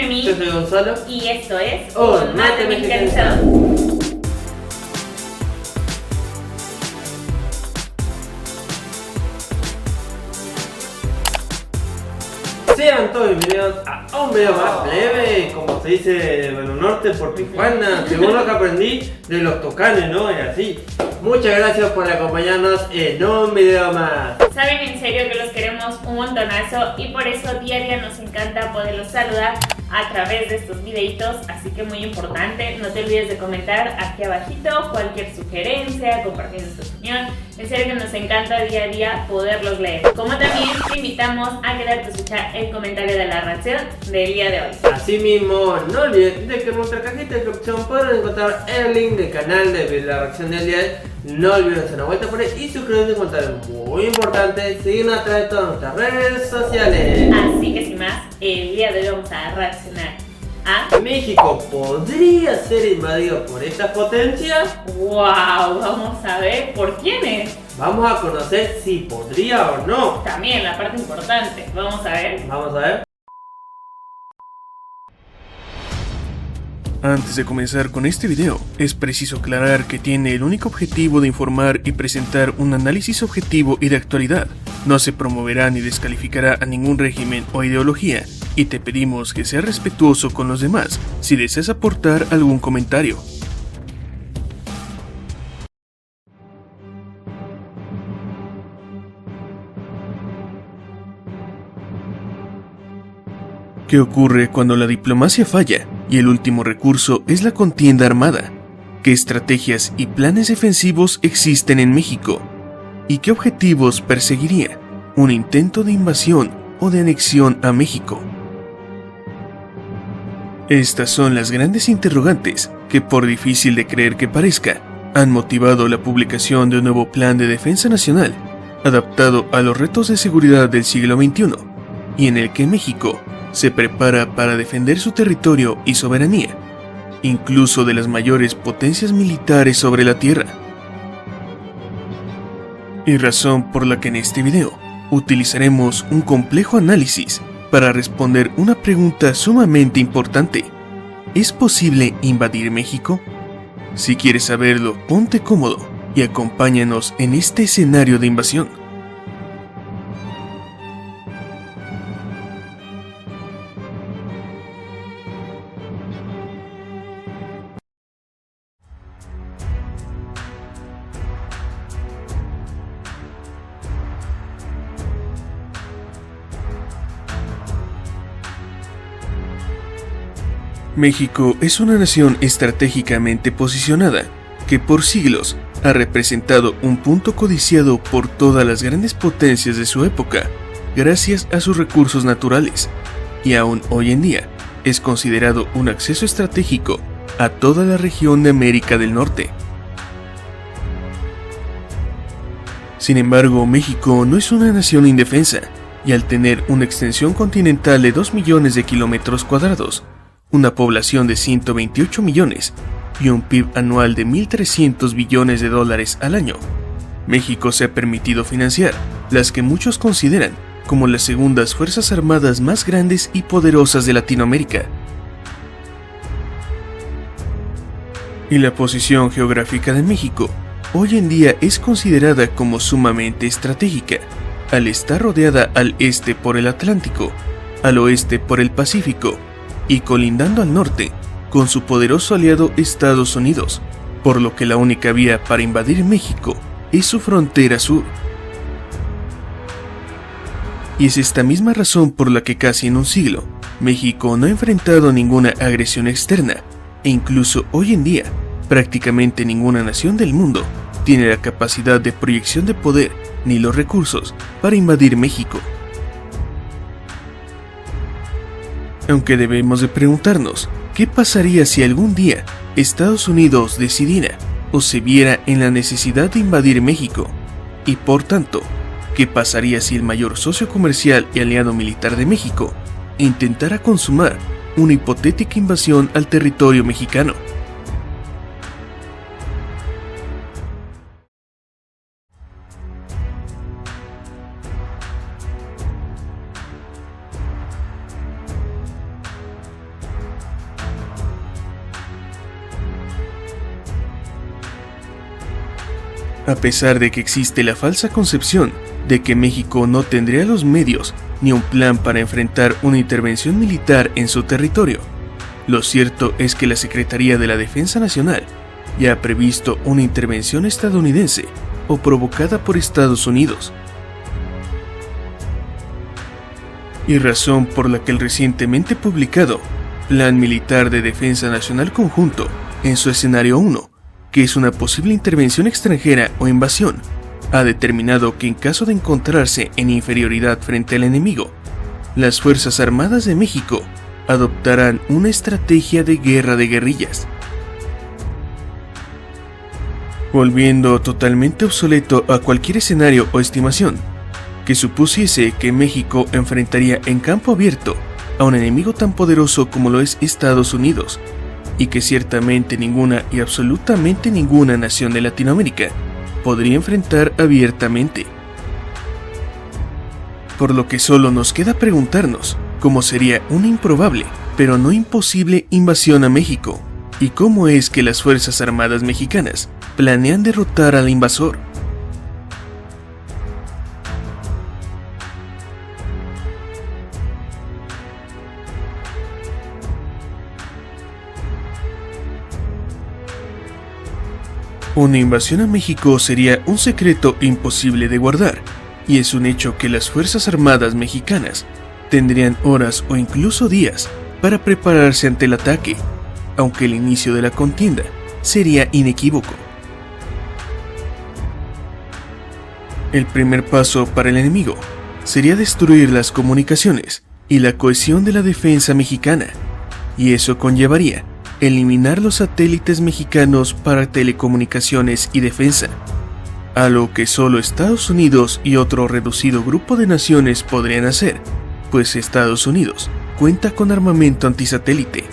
Noemí. Yo soy Gonzalo. Y esto es Un Mate Mexicanizado. Sean todos bienvenidos a un video más breve, como se dice en el norte por Tijuana, según lo que aprendí de los tocanes, ¿no? Y así. Muchas gracias por acompañarnos en un video más. Saben en serio que los queremos un montonazo y por eso día a día nos encanta poderlos saludar a través de estos videitos, así que muy importante, no te olvides de comentar aquí abajito cualquier sugerencia, compartir tu opinión. En serio que nos encanta día a día poderlos leer. Como también te invitamos a quedarte a escuchar el comentario de la reacción del día de hoy. Asimismo, no olviden de que en nuestra cajita de descripción podrán encontrar el link del canal de la reacción del día de hoy. No olviden hacer una vuelta por ahí y suscribirse, comentario muy importante, seguirnos a través de todas nuestras redes sociales. Así que sin más, el día de hoy vamos a reaccionar a México podría ser invadido por esta potencia. ¡Wow! Vamos a ver por quiénes. Vamos a conocer si podría o no. También la parte importante, vamos a ver. Vamos a ver. Antes de comenzar con este video, es preciso aclarar que tiene el único objetivo de informar y presentar un análisis objetivo y de actualidad. No se promoverá ni descalificará a ningún régimen o ideología, y te pedimos que seas respetuoso con los demás si deseas aportar algún comentario. ¿Qué ocurre cuando la diplomacia falla y el último recurso es la contienda armada? ¿Qué estrategias y planes defensivos existen en México? ¿Y qué objetivos perseguiría un intento de invasión o de anexión a México? Estas son las grandes interrogantes que, por difícil de creer que parezca, han motivado la publicación de un nuevo plan de defensa nacional, adaptado a los retos de seguridad del siglo XXI, y en el que México se prepara para defender su territorio y soberanía, incluso de las mayores potencias militares sobre la Tierra. Y razón por la que en este video utilizaremos un complejo análisis para responder una pregunta sumamente importante. ¿Es posible invadir México? Si quieres saberlo, ponte cómodo y acompáñanos en este escenario de invasión. México es una nación estratégicamente posicionada que por siglos ha representado un punto codiciado por todas las grandes potencias de su época gracias a sus recursos naturales, y aún hoy en día es considerado un acceso estratégico a toda la región de América del Norte. Sin embargo, México no es una nación indefensa, y al tener una extensión continental de 2 millones de kilómetros cuadrados, una población de 128 millones y un PIB anual de 1.300 billones de dólares al año, México se ha permitido financiar las que muchos consideran como las segundas fuerzas armadas más grandes y poderosas de Latinoamérica. Y la posición geográfica de México hoy en día es considerada como sumamente estratégica, al estar rodeada al este por el Atlántico, al oeste por el Pacífico, y colindando al norte con su poderoso aliado Estados Unidos, por lo que la única vía para invadir México es su frontera sur. Y es esta misma razón por la que casi en un siglo, México no ha enfrentado ninguna agresión externa, e incluso hoy en día, prácticamente ninguna nación del mundo tiene la capacidad de proyección de poder ni los recursos para invadir México. Aunque debemos de preguntarnos, ¿qué pasaría si algún día Estados Unidos decidiera o se viera en la necesidad de invadir México? Y por tanto, ¿qué pasaría si el mayor socio comercial y aliado militar de México intentara consumar una hipotética invasión al territorio mexicano? A pesar de que existe la falsa concepción de que México no tendría los medios ni un plan para enfrentar una intervención militar en su territorio, lo cierto es que la Secretaría de la Defensa Nacional ya ha previsto una intervención estadounidense o provocada por Estados Unidos. Y razón por la que el recientemente publicado Plan Militar de Defensa Nacional Conjunto, en su escenario 1, que es una posible intervención extranjera o invasión, ha determinado que en caso de encontrarse en inferioridad frente al enemigo, las Fuerzas Armadas de México adoptarán una estrategia de guerra de guerrillas, volviendo totalmente obsoleto a cualquier escenario o estimación que supusiese que México enfrentaría en campo abierto a un enemigo tan poderoso como lo es Estados Unidos, y que ciertamente ninguna y absolutamente ninguna nación de Latinoamérica podría enfrentar abiertamente. Por lo que solo nos queda preguntarnos cómo sería una improbable, pero no imposible invasión a México, y cómo es que las Fuerzas Armadas mexicanas planean derrotar al invasor. Una invasión a México sería un secreto imposible de guardar, y es un hecho que las Fuerzas Armadas mexicanas tendrían horas o incluso días para prepararse ante el ataque, aunque el inicio de la contienda sería inequívoco. El primer paso para el enemigo sería destruir las comunicaciones y la cohesión de la defensa mexicana, y eso conllevaría eliminar los satélites mexicanos para telecomunicaciones y defensa, algo que solo Estados Unidos y otro reducido grupo de naciones podrían hacer, pues Estados Unidos cuenta con armamento antisatélite.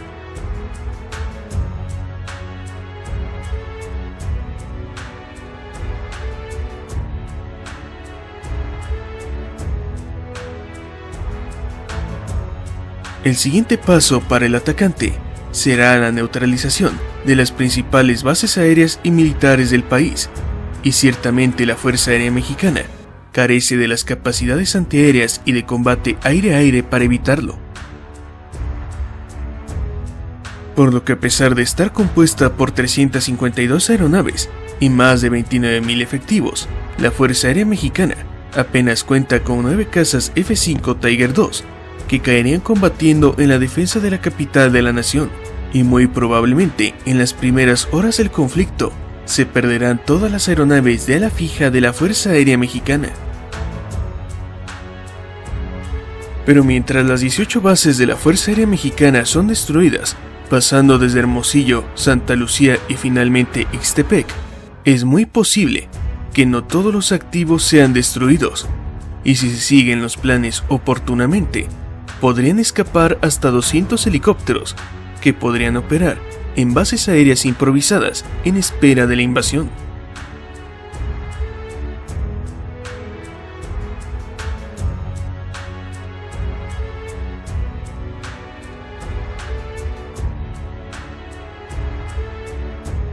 El siguiente paso para el atacante será la neutralización de las principales bases aéreas y militares del país, y ciertamente la Fuerza Aérea Mexicana carece de las capacidades antiaéreas y de combate aire-aire para evitarlo. Por lo que a pesar de estar compuesta por 352 aeronaves y más de 29,000 efectivos, la Fuerza Aérea Mexicana apenas cuenta con 9 cazas F-5 Tiger II, que caerían combatiendo en la defensa de la capital de la nación, y muy probablemente en las primeras horas del conflicto se perderán todas las aeronaves de ala fija de la Fuerza Aérea Mexicana. Pero mientras las 18 bases de la Fuerza Aérea Mexicana son destruidas, pasando desde Hermosillo, Santa Lucía y finalmente Ixtepec, es muy posible que no todos los activos sean destruidos, y si se siguen los planes oportunamente, podrían escapar hasta 200 helicópteros que podrían operar en bases aéreas improvisadas en espera de la invasión.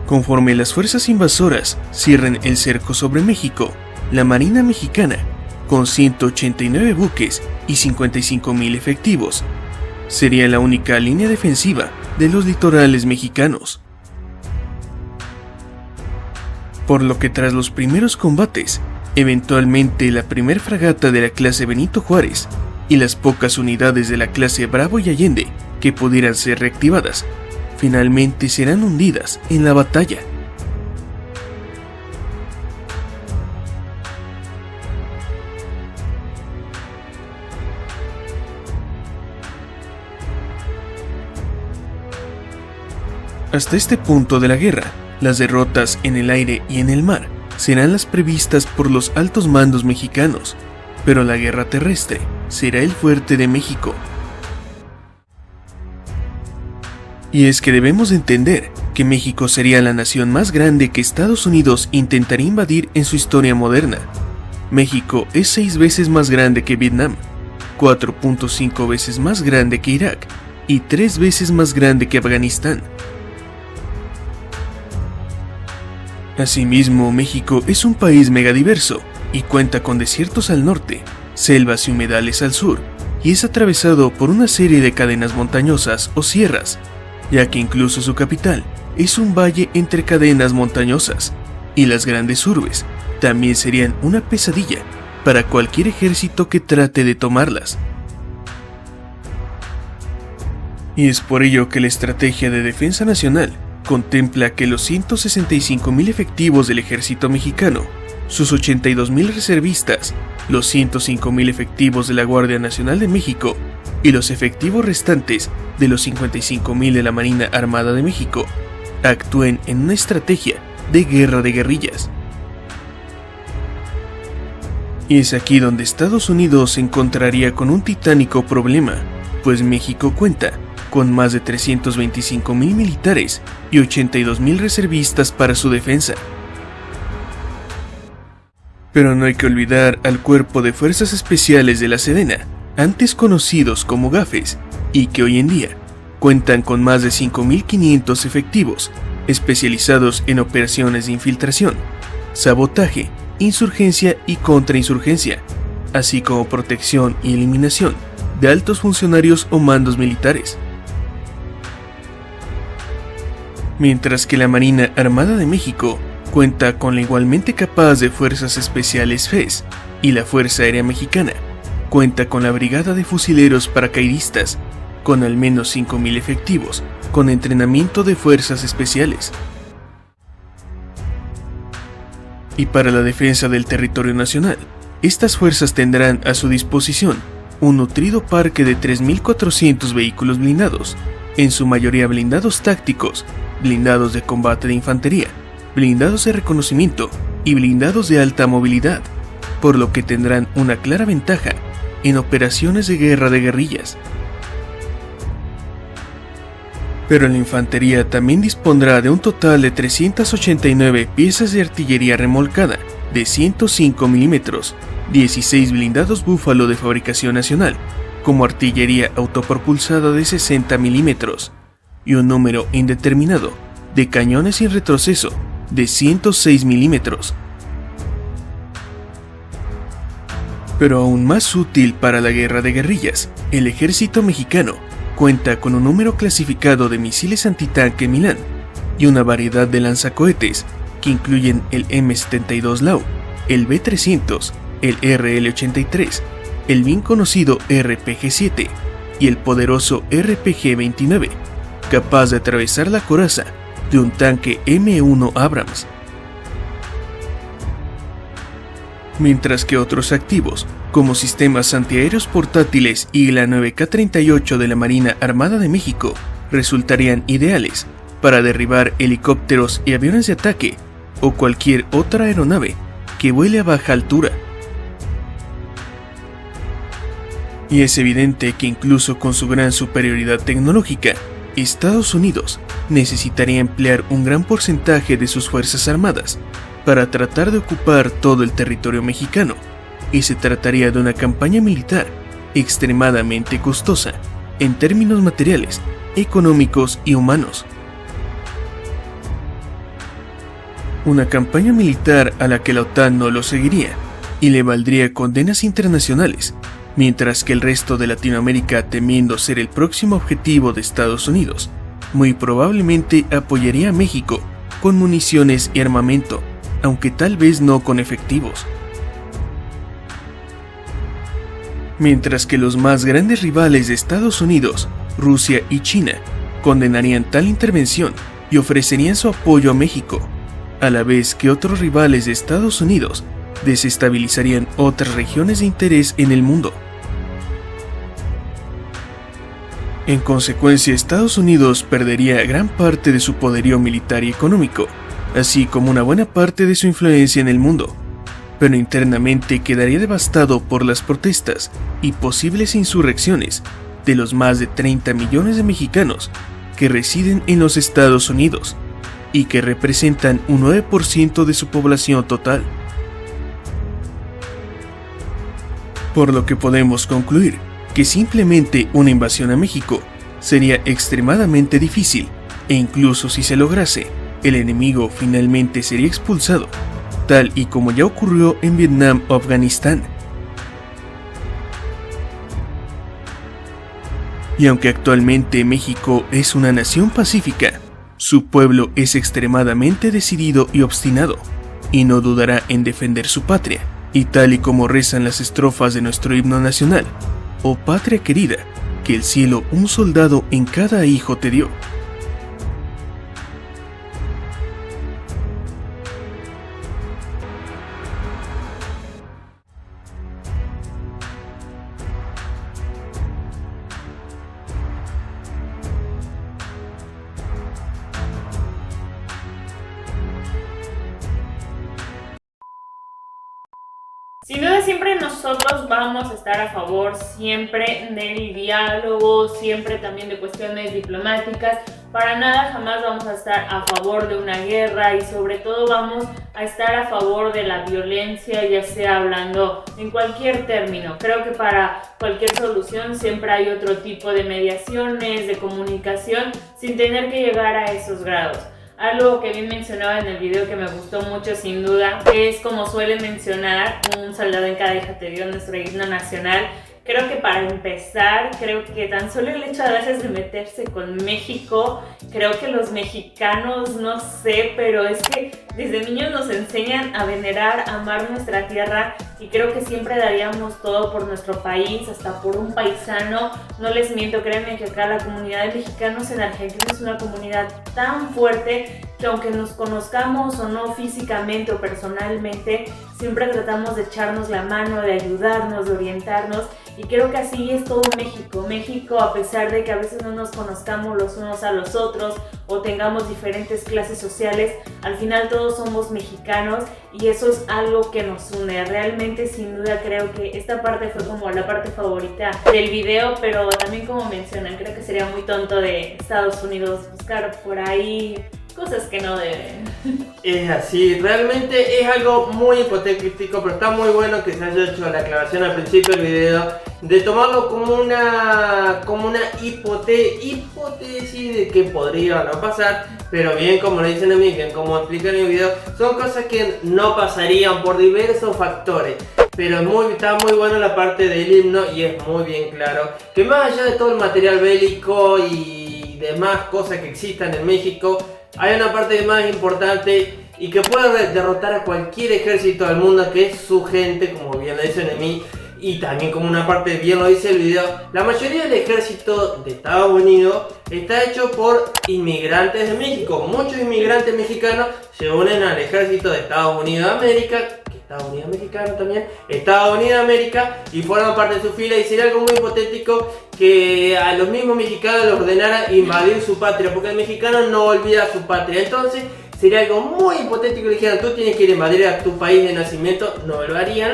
Conforme las fuerzas invasoras cierren el cerco sobre México, la Marina Mexicana, con 189 buques y 55,000 efectivos, sería la única línea defensiva de los litorales mexicanos. Por lo que tras los primeros combates, eventualmente la primer fragata de la clase Benito Juárez y las pocas unidades de la clase Bravo y Allende que pudieran ser reactivadas, finalmente serán hundidas en la batalla. Hasta este punto de la guerra, las derrotas en el aire y en el mar serán las previstas por los altos mandos mexicanos, pero la guerra terrestre será el fuerte de México. Y es que debemos entender que México sería la nación más grande que Estados Unidos intentaría invadir en su historia moderna. México es 6 veces más grande que Vietnam, 4.5 veces más grande que Irak y 3 veces más grande que Afganistán. Asimismo, México es un país megadiverso y cuenta con desiertos al norte, selvas y humedales al sur, y es atravesado por una serie de cadenas montañosas o sierras, ya que incluso su capital es un valle entre cadenas montañosas, y las grandes urbes también serían una pesadilla para cualquier ejército que trate de tomarlas. Y es por ello que la Estrategia de Defensa Nacional contempla que los 165,000 efectivos del ejército mexicano, sus 82,000 reservistas, los 105,000 efectivos de la Guardia Nacional de México y los efectivos restantes de los 55,000 de la Marina Armada de México actúen en una estrategia de guerra de guerrillas. Y es aquí donde Estados Unidos se encontraría con un titánico problema, pues México cuenta con más de 325,000 militares y 82,000 reservistas para su defensa. Pero no hay que olvidar al Cuerpo de Fuerzas Especiales de la Sedena, antes conocidos como GAFES, y que hoy en día cuentan con más de 5,500 efectivos, especializados en operaciones de infiltración, sabotaje, insurgencia y contrainsurgencia, así como protección y eliminación de altos funcionarios o mandos militares. Mientras que la Marina Armada de México cuenta con la igualmente capaz de Fuerzas Especiales FES, y la Fuerza Aérea Mexicana cuenta con la Brigada de Fusileros Paracaidistas, con al menos 5,000 efectivos, con entrenamiento de fuerzas especiales. Y para la defensa del territorio nacional, estas fuerzas tendrán a su disposición un nutrido parque de 3,400 vehículos blindados, en su mayoría blindados tácticos, blindados de combate de infantería, blindados de reconocimiento y blindados de alta movilidad, por lo que tendrán una clara ventaja en operaciones de guerra de guerrillas. Pero la infantería también dispondrá de un total de 389 piezas de artillería remolcada de 105 milímetros, 16 blindados Búfalo de fabricación nacional, como artillería autopropulsada de 60 milímetros, y un número indeterminado de cañones sin retroceso de 106 milímetros. Pero aún más útil para la guerra de guerrillas, el ejército mexicano cuenta con un número clasificado de misiles antitanque Milán y una variedad de lanzacohetes que incluyen el M-72 Lau, el B-300, el RL-83, el bien conocido RPG-7 y el poderoso RPG-29, capaz de atravesar la coraza de un tanque M1 Abrams. Mientras que otros activos, como sistemas antiaéreos portátiles y la 9K-38 de la Marina Armada de México, resultarían ideales para derribar helicópteros y aviones de ataque o cualquier otra aeronave que vuele a baja altura. Y es evidente que incluso con su gran superioridad tecnológica, Estados Unidos necesitaría emplear un gran porcentaje de sus fuerzas armadas para tratar de ocupar todo el territorio mexicano, y se trataría de una campaña militar extremadamente costosa en términos materiales, económicos y humanos. Una campaña militar a la que la OTAN no lo seguiría y le valdría condenas internacionales, mientras que el resto de Latinoamérica, temiendo ser el próximo objetivo de Estados Unidos, muy probablemente apoyaría a México con municiones y armamento, aunque tal vez no con efectivos. Mientras que los más grandes rivales de Estados Unidos, Rusia y China, condenarían tal intervención y ofrecerían su apoyo a México, a la vez que otros rivales de Estados Unidos desestabilizarían otras regiones de interés en el mundo. En consecuencia, Estados Unidos perdería gran parte de su poderío militar y económico, así como una buena parte de su influencia en el mundo, pero internamente quedaría devastado por las protestas y posibles insurrecciones de los más de 30 millones de mexicanos que residen en los Estados Unidos y que representan un 9% de su población total. Por lo que podemos concluir que simplemente una invasión a México sería extremadamente difícil, e incluso si se lograse, el enemigo finalmente sería expulsado, tal y como ya ocurrió en Vietnam o Afganistán. Y aunque actualmente México es una nación pacífica, su pueblo es extremadamente decidido y obstinado, y no dudará en defender su patria, y tal y como rezan las estrofas de nuestro himno nacional: oh patria querida, que el cielo un soldado en cada hijo te dio. Sin duda siempre nosotros vamos a estar a favor siempre del diálogo, siempre también de cuestiones diplomáticas. Para nada jamás vamos a estar a favor de una guerra, y sobre todo vamos a estar a favor de la violencia, ya sea hablando en cualquier término. Creo que para cualquier solución siempre hay otro tipo de mediaciones, de comunicación, sin tener que llegar a esos grados. Algo que bien mencionaba en el video que me gustó mucho sin duda es, como suelen mencionar, un soldado en cada hija te dio, nuestro himno nacional. Creo que para empezar, creo que tan solo el hecho a veces de meterse con México, creo que los mexicanos, no sé, pero es que desde niños nos enseñan a venerar, a amar nuestra tierra, y creo que siempre daríamos todo por nuestro país, hasta por un paisano. No les miento, créanme que acá la comunidad de mexicanos en Argentina es una comunidad tan fuerte que aunque nos conozcamos o no físicamente o personalmente, siempre tratamos de echarnos la mano, de ayudarnos, de orientarnos. Y creo que así es todo México. México, a pesar de que a veces no nos conozcamos los unos a los otros o tengamos diferentes clases sociales, al final todos somos mexicanos, y eso es algo que nos une. Realmente, sin duda, creo que esta parte fue como la parte favorita del video, pero también, como mencionan, creo que sería muy tonto de Estados Unidos buscar por ahí cosas que no deben. Es así, realmente es algo muy hipotético, pero está muy bueno que se haya hecho la aclaración al principio del video, de tomarlo como una hipótesis de que podría no pasar, pero bien como lo dicen a mí, bien como explican en el video, son cosas que no pasarían por diversos factores. Pero está muy bueno la parte del himno, y es muy bien claro que más allá de todo el material bélico y demás cosas que existan en México, hay una parte más importante y que puede derrotar a cualquier ejército del mundo, que es su gente, como bien lo dicen en mí. Y también, como una parte bien lo dice el video, la mayoría del ejército de Estados Unidos está hecho por inmigrantes de México. Muchos inmigrantes mexicanos se unen al ejército de Estados Unidos de América, que Estados Unidos mexicano también, Estados Unidos de América, y forman parte de su fila. Y sería algo muy hipotético que a los mismos mexicanos les ordenara invadir su patria, porque el mexicano no olvida su patria. Entonces sería algo muy hipotético que dijeran: tú tienes que ir a invadir a tu país de nacimiento. No lo harían.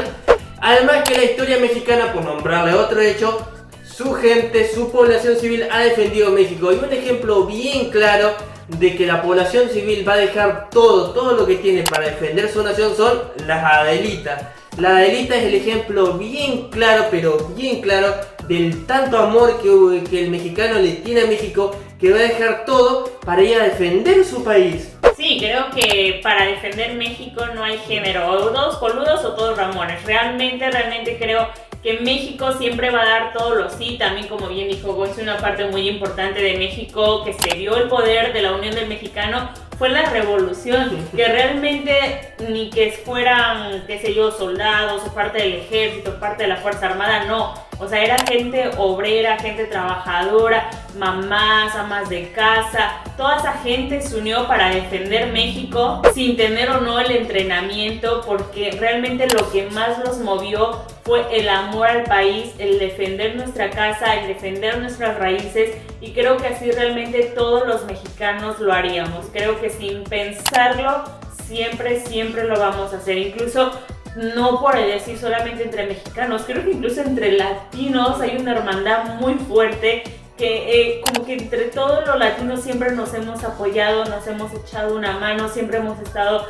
Además que la historia mexicana, por nombrarle otro hecho, su gente, su población civil ha defendido México. Y un ejemplo bien claro de que la población civil va a dejar todo lo que tiene para defender su nación son las Adelitas. La Adelita es el ejemplo bien claro, pero bien claro, del tanto amor que el mexicano le tiene a México, que va a dejar todo para ir a defender su país. Sí, creo que para defender México no hay género, o todos coludos o todos ramones. Realmente creo que México siempre va a dar todo lo sí. También, como bien dijo Gonzo, una parte muy importante de México que se dio el poder de la unión del mexicano fue la revolución, que realmente ni que fueran, qué sé yo, soldados o parte del ejército, parte de la Fuerza Armada, no. O sea, era gente obrera, gente trabajadora, mamás, amas de casa. Toda esa gente se unió para defender México sin tener o no el entrenamiento, porque realmente lo que más los movió fue el amor al país, el defender nuestra casa, el defender nuestras raíces, y creo que así realmente todos los mexicanos lo haríamos. Creo que sin pensarlo, siempre lo vamos a hacer. Incluso no por decir solamente entre mexicanos, creo que incluso entre latinos hay una hermandad muy fuerte que como que entre todos los latinos siempre nos hemos apoyado, nos hemos echado una mano, siempre hemos estado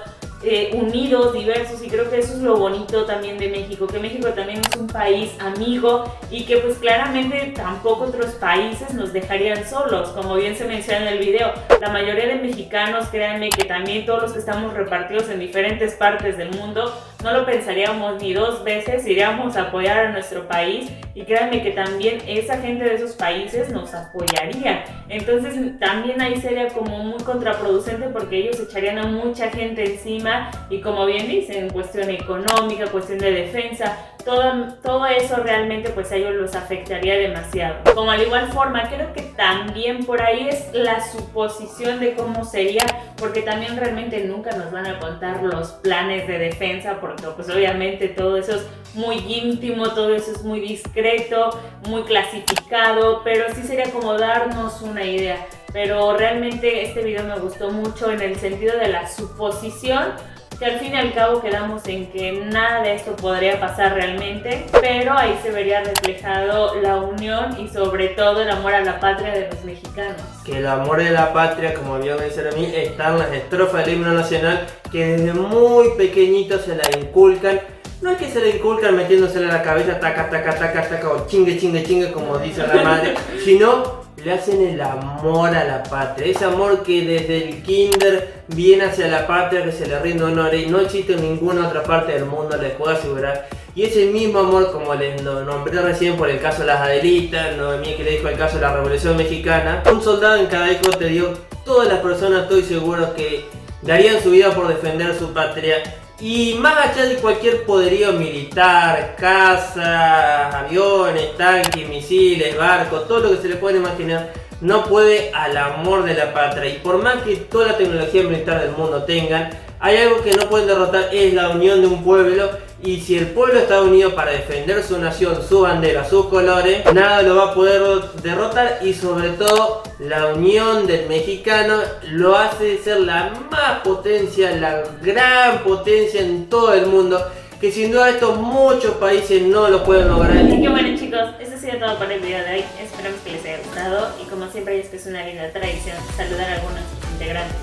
unidos, diversos, y creo que eso es lo bonito también de México, que México también es un país amigo y que pues claramente tampoco otros países nos dejarían solos, como bien se menciona en el video. La mayoría de mexicanos, créanme que también todos los que estamos repartidos en diferentes partes del mundo, no lo pensaríamos ni dos veces, iríamos a apoyar a nuestro país, y créanme que también esa gente de esos países nos apoyaría. Entonces también ahí sería como muy contraproducente, porque ellos echarían a mucha gente encima, y como bien dicen, cuestión económica, cuestión de defensa, todo eso realmente pues a ellos los afectaría demasiado. Como al igual forma, creo que también por ahí es la suposición de cómo sería, porque también realmente nunca nos van a contar los planes de defensa, porque pues obviamente todo eso es muy íntimo, todo eso es muy discreto, muy clasificado, pero sí sería como darnos una idea. Pero realmente este video me gustó mucho en el sentido de la suposición, que al fin y al cabo quedamos en que nada de esto podría pasar realmente, pero ahí se vería reflejado la unión y sobre todo el amor a la patria de los mexicanos. Que el amor de la patria, como bien me dicen a mí, está en las estrofas del himno nacional, que desde muy pequeñitos se la inculcan. No es que se la inculcan metiéndosela en la cabeza, taca, taca, taca, taca, o chingue, chingue, chingue, como dice la madre, sino le hacen el amor a la patria, ese amor que desde el kinder viene hacia la patria, que se le rinde honor y no existe en ninguna otra parte del mundo, les puedo asegurar. Y ese mismo amor, como les nombré recién por el caso de las Adelitas, Noemí que le dijo el caso de la Revolución Mexicana, un soldado en cada hijo, te digo, todas las personas estoy seguro que darían su vida por defender su patria. Y más allá de cualquier poderío militar, casas, aviones, tanques, misiles, barcos, todo lo que se le puede imaginar, no puede al amor de la patria. Y por más que toda la tecnología militar del mundo tengan, hay algo que no pueden derrotar, es la unión de un pueblo. Y si el pueblo está unido para defender su nación, su bandera, sus colores, nada lo va a poder derrotar. Y sobre todo la unión del mexicano lo hace ser la más potencia, la gran potencia en todo el mundo, que sin duda estos muchos países no lo pueden lograr. Así que bueno chicos, eso ha sido todo por el video de hoy, esperamos que les haya gustado, y como siempre es que es una linda tradición saludar a algunos integrantes.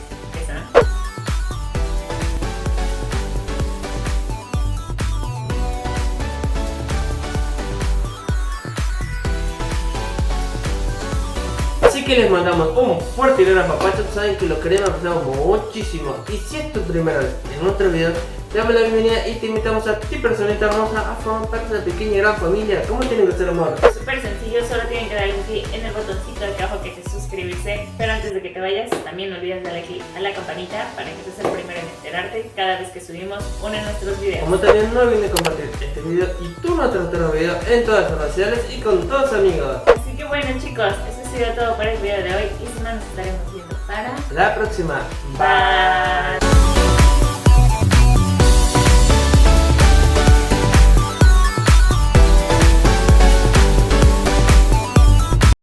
Eso, ¿no? Así que les mandamos un fuerte y gran apapacho, saben que los queremos, apreciamos muchísimo. Y si es tu primera vez en nuestro video, te damos la bienvenida y te invitamos a ti, personita hermosa, a formar parte de la pequeña y gran familia. ¿Cómo tienen que ser, amor? Súper sencillo, solo tienen que darle un clic en el botoncito de abajo que dice suscribirse. Pero antes de que te vayas, también no olvides darle clic a la campanita para que seas el primero en enterarte cada vez que subimos uno de nuestros videos. Como también no olviden compartir este video y tu nuestro video en todas las redes sociales y con todos tus amigos. Así que bueno chicos, eso ha sido todo por el video de hoy, y si no nos estaremos viendo para la próxima. Bye.